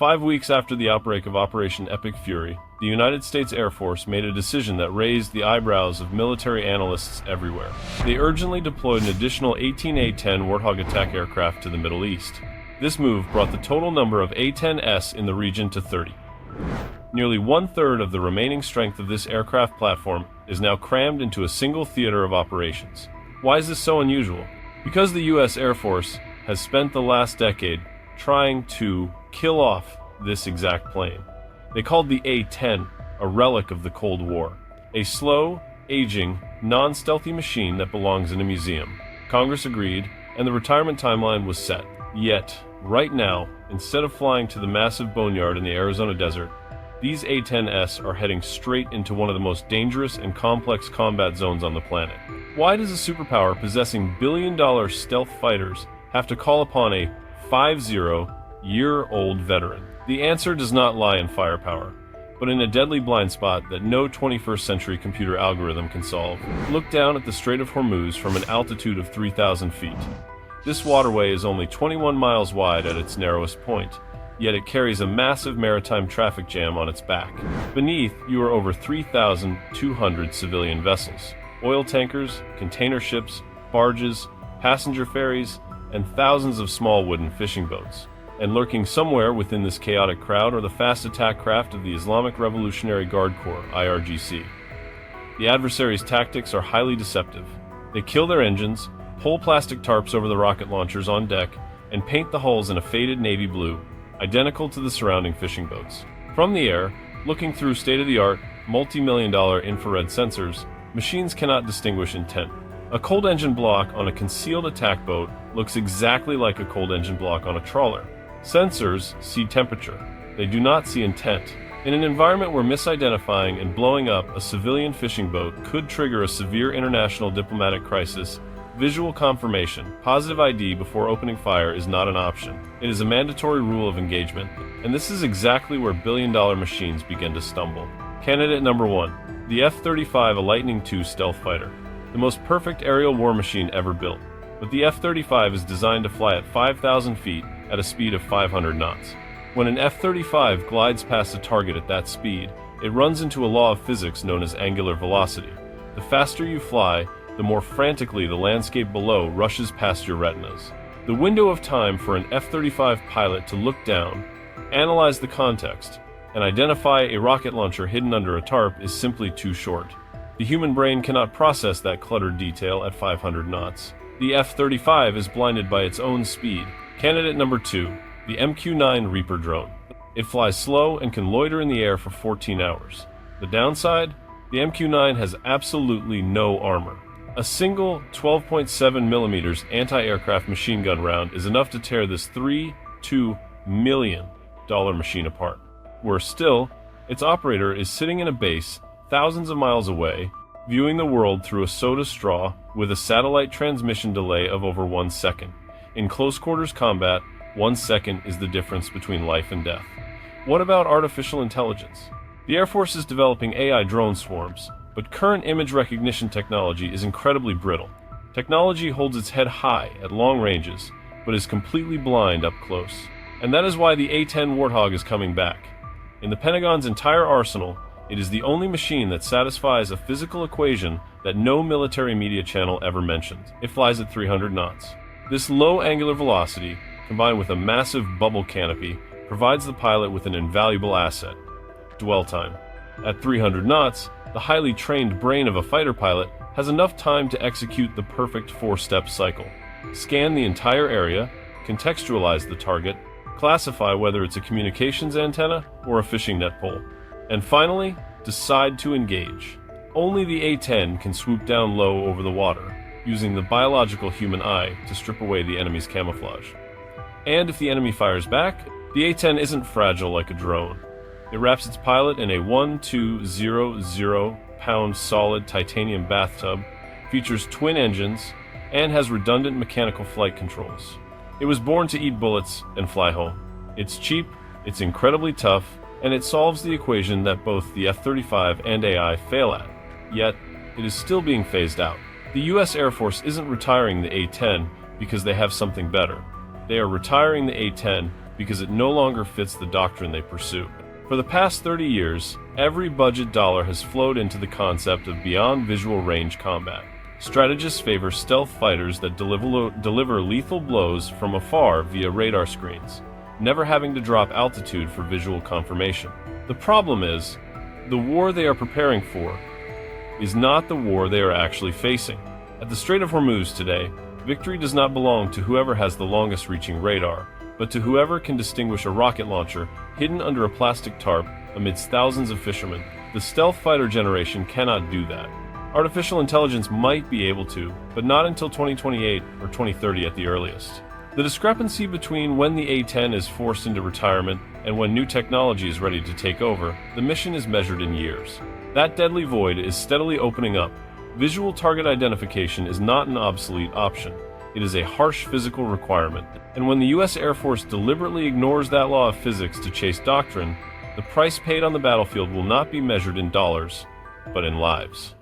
5 weeks after the outbreak of Operation Epic Fury, the United States Air Force made a decision that raised the eyebrows of military analysts everywhere. They urgently deployed an additional 18 A-10 Warthog attack aircraft to the Middle East. This move brought the total number of A-10s in the region to 30. Nearly one-third of the remaining strength of this aircraft platform is now crammed into a single theater of operations. Why is this so unusual? Because the U.S. Air Force has spent the last decade trying to kill off this exact plane. They called the A-10 a relic of the Cold War, a slow, aging, non-stealthy machine that belongs in a museum. Congress agreed, and the retirement timeline was set. Yet, right now, instead of flying to the massive boneyard in the Arizona desert, these A-10s are heading straight into one of the most dangerous and complex combat zones on the planet. Why does a superpower possessing billion-dollar stealth fighters have to call upon a 50-year-old veteran? The answer does not lie in firepower, but in a deadly blind spot that no 21st century computer algorithm can solve. Look down at the Strait of Hormuz from an altitude of 3,000 feet. This waterway is only 21 miles wide at its narrowest point, yet it carries a massive maritime traffic jam on its back. Beneath, you are over 3,200 civilian vessels, oil tankers, container ships, barges, passenger ferries, and thousands of small wooden fishing boats. And lurking somewhere within this chaotic crowd are the fast attack craft of the Islamic Revolutionary Guard Corps, IRGC. The adversaries' tactics are highly deceptive. They kill their engines, pull plastic tarps over the rocket launchers on deck, and paint the hulls in a faded navy blue, identical to the surrounding fishing boats. From the air, looking through state-of-the-art, multi-million-dollar infrared sensors, machines cannot distinguish intent. A cold engine block on a concealed attack boat looks exactly like a cold engine block on a trawler. Sensors see temperature. They do not see intent. In an environment where misidentifying and blowing up a civilian fishing boat could trigger a severe international diplomatic crisis, visual confirmation, positive ID before opening fire is not an option. It is a mandatory rule of engagement, and this is exactly where billion-dollar machines begin to stumble. Candidate number 1, the F-35, a Lightning II stealth fighter, the most perfect aerial war machine ever built. But the F-35 is designed to fly at 5,000 feet at a speed of 500 knots. When an F-35 glides past a target at that speed, it runs into a law of physics known as angular velocity. The faster you fly, the more frantically the landscape below rushes past your retinas. The window of time for an F-35 pilot to look down, analyze the context, and identify a rocket launcher hidden under a tarp is simply too short. The human brain cannot process that cluttered detail at 500 knots. The F-35 is blinded by its own speed. Candidate number 2, the MQ-9 Reaper drone. It flies slow and can loiter in the air for 14 hours. The downside? The MQ-9 has absolutely no armor. A single 12.7mm anti-aircraft machine gun round is enough to tear this $2 million machine apart. Worse still, its operator is sitting in a base thousands of miles away, viewing the world through a soda straw with a satellite transmission delay of over 1 second. In close quarters combat, 1 second is the difference between life and death. What about artificial intelligence? The Air Force is developing AI drone swarms, but current image recognition technology is incredibly brittle. Technology holds its head high at long ranges, but is completely blind up close. And that is why the A-10 Warthog is coming back. In the Pentagon's entire arsenal, it is the only machine that satisfies a physical equation that no military media channel ever mentioned. It flies at 300 knots. This low angular velocity, combined with a massive bubble canopy, provides the pilot with an invaluable asset: dwell time. At 300 knots, the highly trained brain of a fighter pilot has enough time to execute the perfect 4-step cycle. Scan the entire area, contextualize the target, classify whether it's a communications antenna or a fishing net pole, and finally, decide to engage. Only the A-10 can swoop down low over the water, using the biological human eye to strip away the enemy's camouflage. And if the enemy fires back, the A-10 isn't fragile like a drone. It wraps its pilot in a 1,200-pound solid titanium bathtub, features twin engines, and has redundant mechanical flight controls. It was born to eat bullets and fly home. It's cheap, it's incredibly tough, and it solves the equation that both the F-35 and AI fail at. Yet, it is still being phased out. The U.S. Air Force isn't retiring the A-10 because they have something better. They are retiring the A-10 because it no longer fits the doctrine they pursue. For the past 30 years, every budget dollar has flowed into the concept of beyond visual range combat. Strategists favor stealth fighters that deliver lethal blows from afar via radar screens, never having to drop altitude for visual confirmation. The problem is, the war they are preparing for is not the war they are actually facing. At the Strait of Hormuz today, victory does not belong to whoever has the longest-reaching radar, but to whoever can distinguish a rocket launcher hidden under a plastic tarp amidst thousands of fishermen. The stealth fighter generation cannot do that. Artificial intelligence might be able to, but not until 2028 or 2030 at the earliest. The discrepancy between when the A-10 is forced into retirement and when new technology is ready to take over, the mission is measured in years. That deadly void is steadily opening up. Visual target identification is not an obsolete option. It is a harsh physical requirement. And when the U.S. Air Force deliberately ignores that law of physics to chase doctrine, the price paid on the battlefield will not be measured in dollars, but in lives.